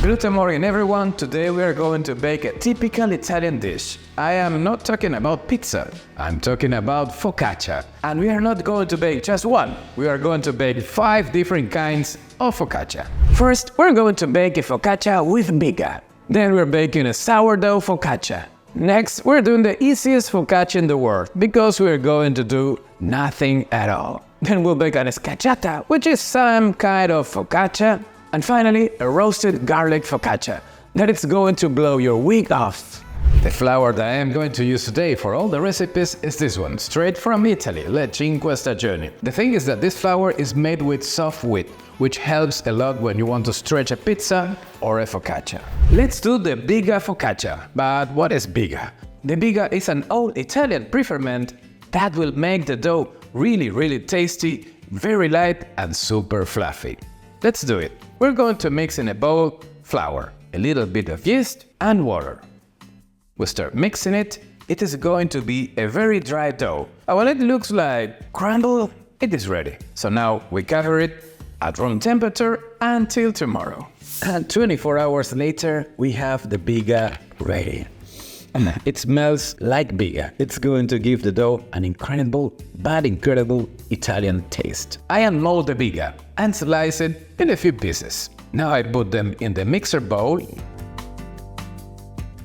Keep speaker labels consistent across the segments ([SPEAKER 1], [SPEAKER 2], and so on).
[SPEAKER 1] Good morning everyone, today we are going to bake a typical Italian dish. I am not talking about pizza, I'm talking about focaccia. And we are not going to bake just one, we are going to bake 5 different kinds of focaccia. First, we're going to bake a focaccia with Biga. Then we're baking a sourdough focaccia. Next, we're doing the easiest focaccia in the world, because we're going to do nothing at all. Then we'll bake a scacchiata, which is some kind of focaccia. And finally, a roasted garlic focaccia that is going to blow your wig off. The flour that I am going to use today for all the recipes is this one, straight from Italy, Le Cinque Stagioni. The thing is that this flour is made with soft wheat, which helps a lot when you want to stretch a pizza or a focaccia. Let's do the Biga focaccia. But what is Biga? The Biga is an old Italian preferment that will make the dough really tasty, very light and super fluffy. Let's do it. We're going to mix in a bowl flour, a little bit of yeast and water. We start mixing it. It is going to be a very dry dough. And when it looks like crumble, it is ready. So now we cover it at room temperature until tomorrow. And 24 hours later, we have the Biga ready. It smells like Biga. It's going to give the dough an incredible Italian taste. I unmold the Biga and slice it in a few pieces. Now I put them in the mixer bowl.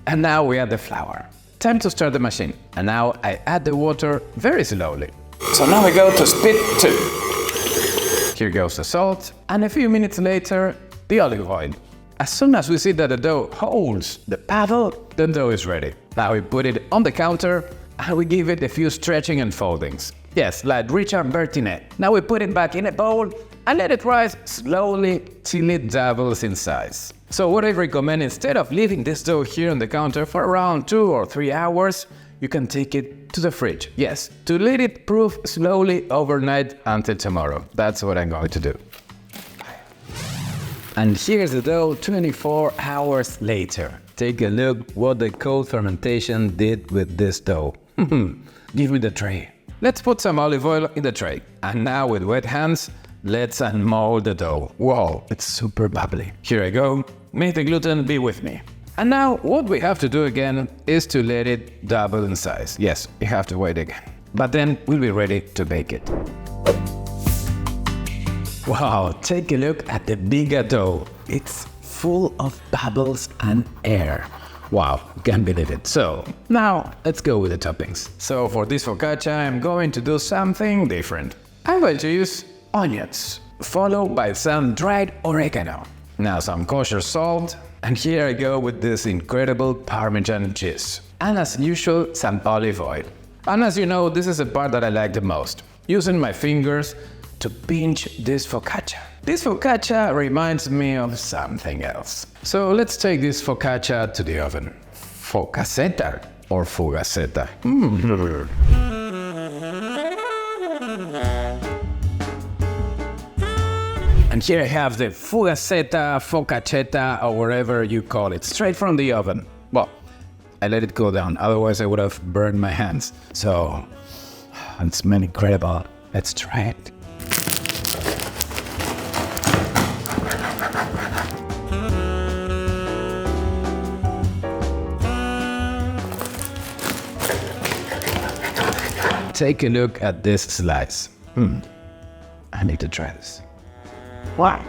[SPEAKER 1] And now we add the flour. Time to start the machine. And now I add the water very slowly. So now we go to speed 2. Here goes the salt. And a few minutes later, the olive oil. As soon as we see that the dough holds the paddle, the dough is ready. Now we put it on the counter and we give it a few stretching and foldings. Yes, like Richard Bertinet. Now we put it back in a bowl and let it rise slowly till it doubles in size. So what I recommend, instead of leaving this dough here on the counter for around 2 or 3 hours, you can take it to the fridge. Yes, to let it proof slowly overnight until tomorrow. That's what I'm going to do. And here's the dough 24 hours later. Take a look what the cold fermentation did with this dough. Give me the tray. Let's put some olive oil in the tray. And now with wet hands, let's unmold the dough. Wow, it's super bubbly. Here I go. May the gluten be with me. And now what we have to do again is to let it double in size. Yes, we have to wait again. But then we'll be ready to bake it. Wow, take a look at the Biga dough. It's full of bubbles and air. Wow, can't believe it. So, now let's go with the toppings. So for this focaccia, I'm going to do something different. I'm going to use onions, followed by some dried oregano. Now some kosher salt, and here I go with this incredible Parmesan cheese. And as usual, some olive oil. And as you know, this is the part that I like the most. Using my fingers to pinch this focaccia. This focaccia reminds me of something else. So let's take this focaccia to the oven. Focaccetta or fogaccetta. And here I have the fogaccetta, focaccetta, or whatever you call it, straight from the oven. Well, I let it go down, otherwise I would have burned my hands. So, it smells incredible. Let's try it. Take a look at this slice. I need to try this. Wow.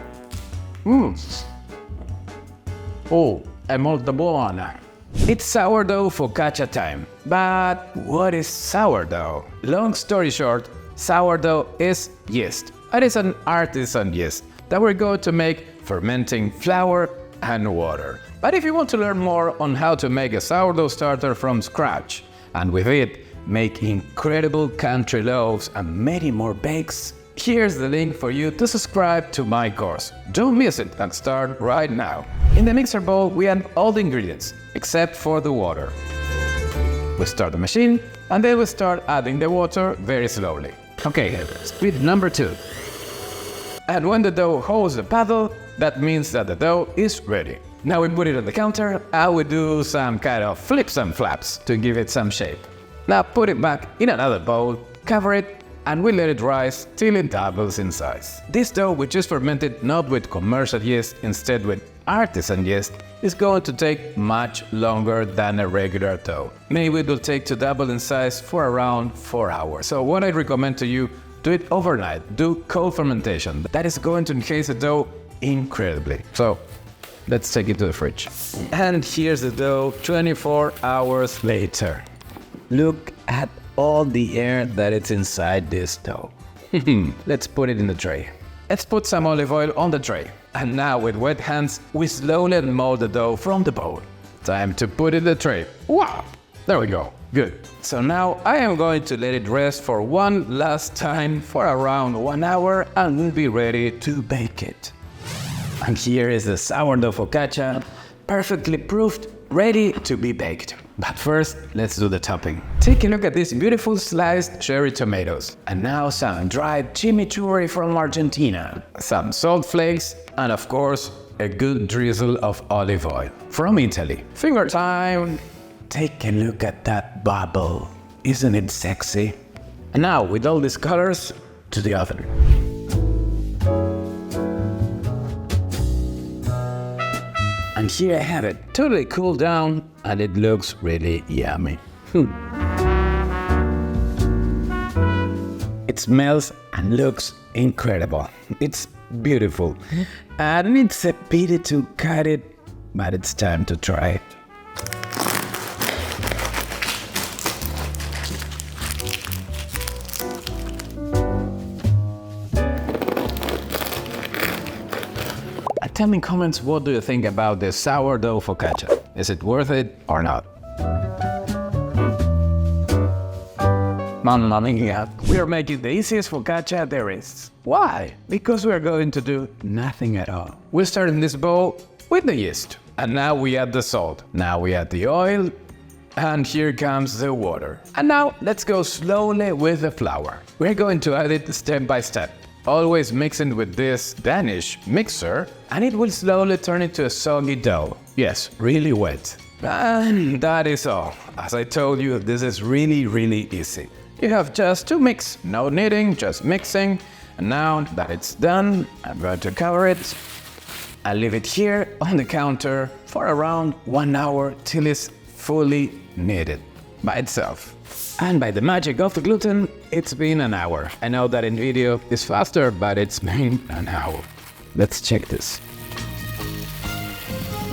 [SPEAKER 1] Oh, è molto buona. It's sourdough focaccia time. But what is sourdough? Long story short, sourdough is yeast. It is an artisan yeast that we're going to make fermenting flour and water. But if you want to learn more on how to make a sourdough starter from scratch, and with it make incredible country loaves and many more bakes, here's the link for you to subscribe to my course. Don't miss it and start right now. In the mixer bowl, we add all the ingredients, except for the water. We start the machine, and then we start adding the water very slowly. Okay, speed number 2. And when the dough holds the paddle, that means that the dough is ready. Now we put it on the counter, and we do some kind of flips and flaps to give it some shape. Now put it back in another bowl, cover it, and we let it rise till it doubles in size. This dough we just fermented not with commercial yeast, instead with artisan yeast is going to take much longer than a regular dough. Maybe it will take to double in size for around 4 hours. So what I recommend to you, do it overnight, do cold fermentation. That is going to enhance the dough incredibly. So let's take it to the fridge. And here's the dough 24 hours later. Look at all the air that is inside this dough. Let's put it in the tray. Let's put some olive oil on the tray. And now with wet hands, we slowly mold the dough from the bowl. Time to put it in the tray. Wow! There we go. Good. So now I am going to let it rest for one last time for around 1 hour and we'll be ready to bake it. And here is the sourdough focaccia, perfectly proofed, ready to be baked. But first, let's do the topping. Take a look at these beautiful sliced cherry tomatoes. And now some dried chimichurri from Argentina, some salt flakes, and of course, a good drizzle of olive oil from Italy. Finger time! Take a look at that bubble. Isn't it sexy? And now, with all these colors, to the oven. And here I have it, totally cooled down, and it looks really yummy. It smells and looks incredible. It's beautiful. And it's a pity to cut it, but it's time to try it. Tell me in comments, what do you think about this sourdough focaccia? Is it worth it or not? Mamma mia, we are making the easiest focaccia there is. Why? Because we are going to do nothing at all. We start in this bowl with the yeast. And now we add the salt. Now we add the oil. And here comes the water. And now let's go slowly with the flour. We're going to add it step by step. Always mixing with this Danish mixer, and it will slowly turn into a soggy dough. Yes, really wet. And that is all. As I told you, this is really easy. You have just to mix, no kneading, just mixing. And now that it's done, I'm going to cover it. I'll leave it here on the counter for around 1 hour till it's fully kneaded by itself. And by the magic of the gluten, it's been an hour. I know that in video is faster, but it's been an hour. Let's check this.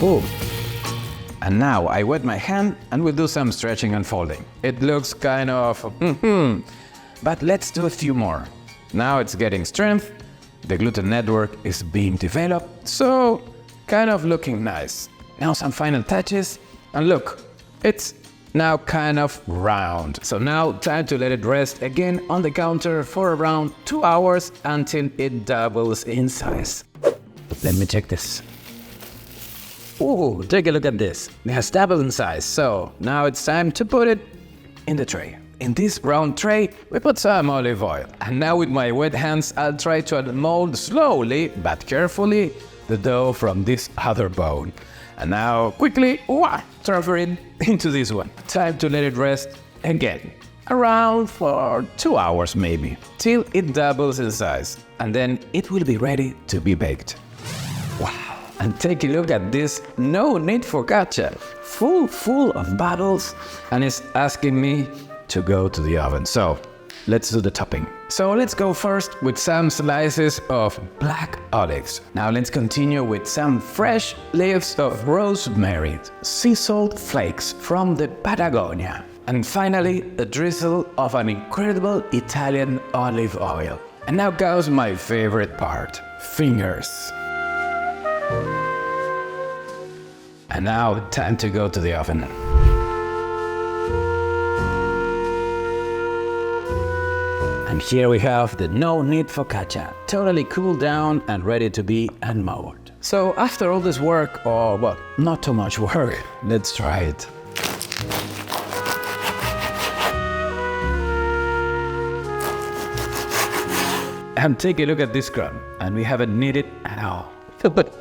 [SPEAKER 1] Oh. And now I wet my hand and we'll do some stretching and folding. It looks kind of but let's do a few more. Now it's getting strength. The gluten network is being developed, so kind of looking nice. Now some final touches, and look, it's now kind of round. So now time to let it rest again on the counter for around 2 hours until it doubles in size. Let me check this. Oh, take a look at this. It has doubled in size. So now it's time to put it in the tray. In this round tray, we put some olive oil. And now with my wet hands, I'll try to mold slowly but carefully the dough from this other bowl. And now quickly, transfer it into this one. Time to let it rest again. Around for 2 hours maybe, till it doubles in size. And then it will be ready to be baked. Wow! And take a look at this no-knead focaccia, full of bubbles, and it's asking me to go to the oven. So let's do the topping. So let's go first with some slices of black olives. Now let's continue with some fresh leaves of rosemary, sea salt flakes from the Patagonia. And finally, a drizzle of an incredible Italian olive oil. And now goes my favorite part, fingers. And now time to go to the oven. And here we have the no-knead focaccia, totally cooled down and ready to be unmolded. So after all this work, or well, not too much work, let's try it. And take a look at this crumb, and we haven't kneaded at all. But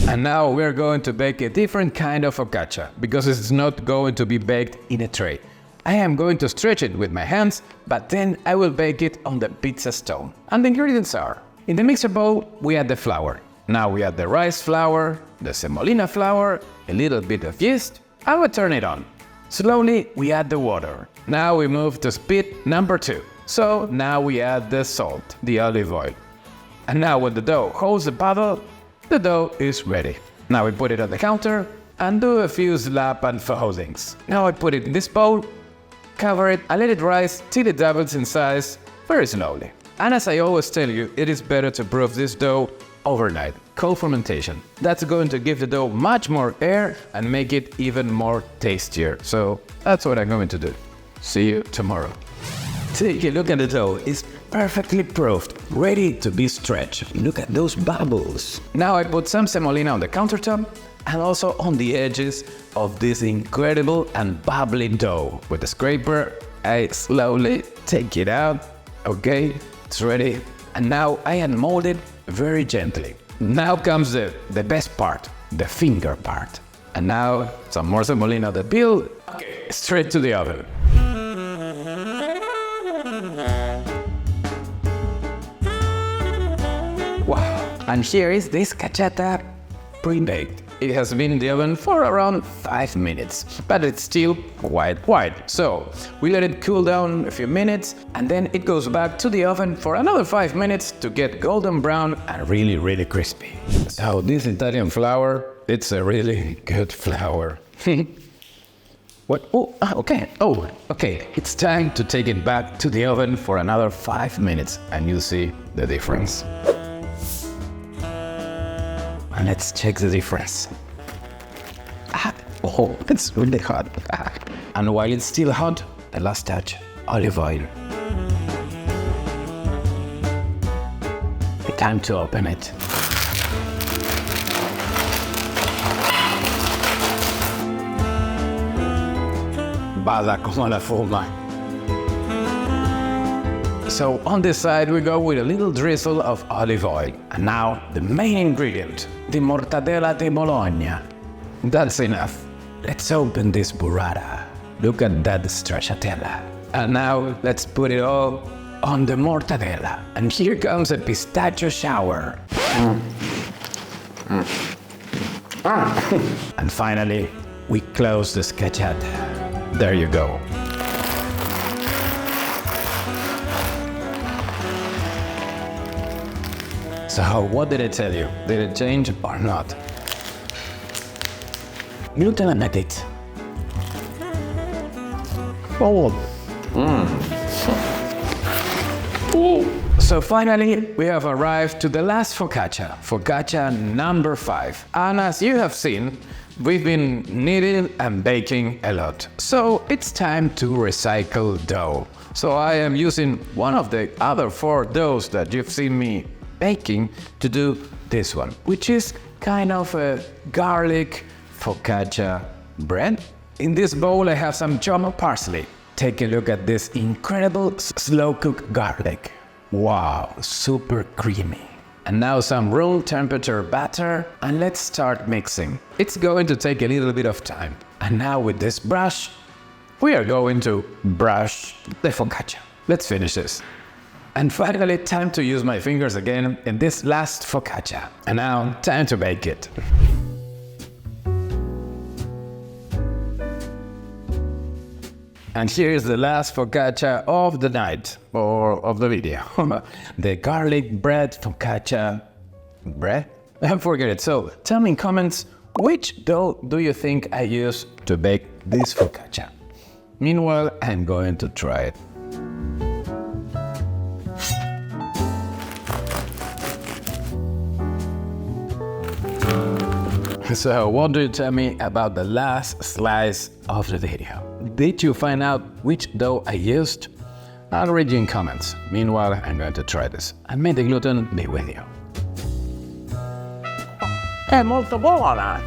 [SPEAKER 1] and now we're going to bake a different kind of focaccia, because it's not going to be baked in a tray. I am going to stretch it with my hands, but then I will bake it on the pizza stone. And the ingredients are In the mixer bowl, we add the flour. Now we add the rice flour, the semolina flour, a little bit of yeast, and we turn it on. Slowly, we add the water. Now we move to speed number 2. So now we add the salt, the olive oil. And now when the dough holds the paddle, the dough is ready. Now we put it on the counter and do a few slap and foldings. Now I put it in this bowl, cover it and let it rise till it doubles in size very slowly. And as I always tell you, it is better to proof this dough overnight, cold fermentation. That's going to give the dough much more air and make it even more tastier. So that's what I'm going to do. See you tomorrow. Take a look at the dough. It's perfectly proofed, ready to be stretched. Look at those bubbles. Now I put some semolina on the countertop and also on the edges of this incredible and bubbly dough. With the scraper, I slowly take it out. Okay, it's ready. And now I unmold it very gently. Now comes the best part, the finger part. And now some more semolina on the peel. Okay, straight to the oven. Wow, and here is this scacchiata pre-baked. It has been in the oven for around 5 minutes, but it's still quite white. So we let it cool down a few minutes and then it goes back to the oven for another 5 minutes to get golden brown and really crispy. So this Italian flour, it's a really good flour. What? Oh, okay. Oh, okay. It's time to take it back to the oven for another 5 minutes and you see the difference. And let's check the difference. Oh, it's really hot. And while it's still hot, the last touch, olive oil. Time to open it. Bada como la fuma. So on this side we go with a little drizzle of olive oil. And now the main ingredient, the mortadella di Bologna. That's enough. Let's open this burrata. Look at that stracciatella. And now let's put it all on the mortadella. And here comes a pistachio shower. And finally, we close the scacchiata. There you go. So what did I tell you? Did it change or not? Gluten and it. Oh. So finally, we have arrived to the last focaccia, focaccia number 5. And as you have seen, we've been kneading and baking a lot. So it's time to recycle dough. So I am using one of the other 4 doughs that you've seen me baking to do this one, which is kind of a garlic focaccia bread. In this bowl I have some chopped parsley. Take a look at this incredible slow-cooked garlic. Wow, super creamy. And now some room temperature batter, and let's start mixing. It's going to take a little bit of time. And now with this brush, we are going to brush the focaccia. Let's finish this. And finally, time to use my fingers again in this last focaccia. And now, time to bake it. And here is the last focaccia of the night, or of the video. The garlic bread focaccia bread? Forget it. So, tell me in comments, which dough do you think I used to bake this focaccia? Meanwhile, I'm going to try it. So what do you tell me about the last slice of the video? Did you find out which dough I used? I'll read you in comments. Meanwhile, I'm going to try this. And may the gluten be with you. È molto buona!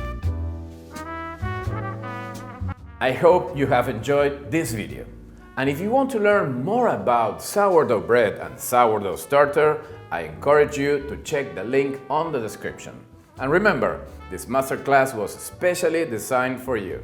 [SPEAKER 1] I hope you have enjoyed this video. And if you want to learn more about sourdough bread and sourdough starter, I encourage you to check the link on the description. And remember, this masterclass was specially designed for you.